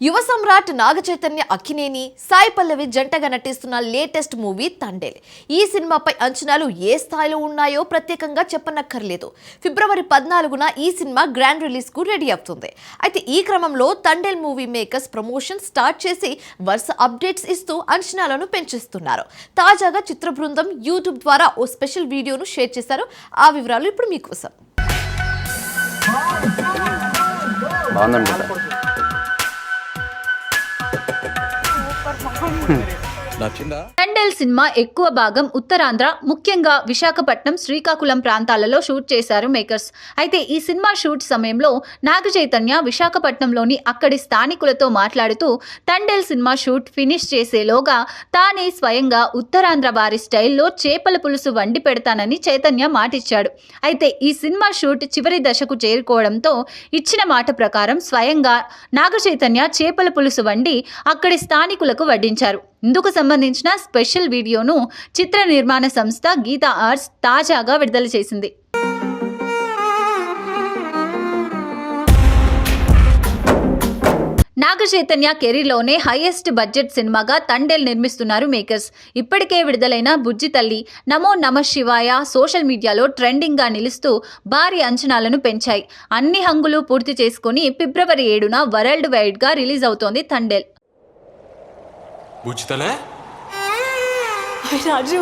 యువ సమ్రాట్ నాగ చైతన్య అక్కినేని సాయి పల్లవి జంటగా నటిస్తున్న లేటెస్ట్ మూవీ తండేల్. ఈ సినిమాపై అంచనాలు ఏ స్థాయిలో ఉన్నాయో ప్రత్యేకంగా చెప్పనక్కర్లేదు. ఫిబ్రవరి 14న ఈ సినిమా గ్రాండ్ రిలీజ్ కు రెడీ అవుతుంది. అయితే ఈ క్రమంలో Thandel movie makers promotion start చేసి వరుస అప్డేట్స్ ఇస్తూ అంచనాలను పెంచేస్తున్నారు. తాజాగా చిత్ర బృందం యూట్యూబ్ ద్వారా ఓ స్పెషల్ వీడియోను షేర్ చేశారు. ఆ వివరాలు ఇప్పుడు మీకోసం. తండేల్ సినిమా ఎక్కువ భాగం ఉత్తరాంధ్ర, ముఖ్యంగా విశాఖపట్నం, శ్రీకాకుళం ప్రాంతాలలో షూట్ చేశారు మేకర్స్. అయితే ఈ సినిమా షూట్ సమయంలో నాగ చైతన్య విశాఖపట్నంలోని అక్కడి స్థానికులతో మాట్లాడుతూ తండేల్ సినిమా షూట్ ఫినిష్ చేసేలోగా తానే స్వయంగా ఉత్తరాంధ్ర వారి స్టైల్లో చేపల పులుసు వండి పెడతానని చైతన్య మాటిచ్చాడు. అయితే ఈ సినిమా షూట్ చివరి దశకు చేరుకోవడంతో ఇచ్చిన మాట ప్రకారం స్వయంగా నాగ చైతన్య చేపల పులుసు వండి అక్కడి స్థానికులకు వడ్డించారు. ఇందుకు సంబంధించిన స్పెషల్ వీడియోను చిత్ర నిర్మాణ సంస్థ గీతా ఆర్ట్స్ తాజాగా విడుదల చేసింది. నాగ చైతన్య కెరీర్లోనే హైయెస్ట్ బడ్జెట్ సినిమాగా తండేల్ నిర్మిస్తున్నారు మేకర్స్. ఇప్పటికే విడుదలైన బుజ్జి తల్లి, నమో నమః శివాయ సోషల్ మీడియాలో ట్రెండింగ్గా నిలుస్తూ భారీ అంచనాలను పెంచాయి. అన్ని హంగులు పూర్తి చేసుకుని ఫిబ్రవరి 7న వరల్డ్ వైడ్గా రిలీజ్ అవుతోంది తండేల్. బుజ్జితలే రాజు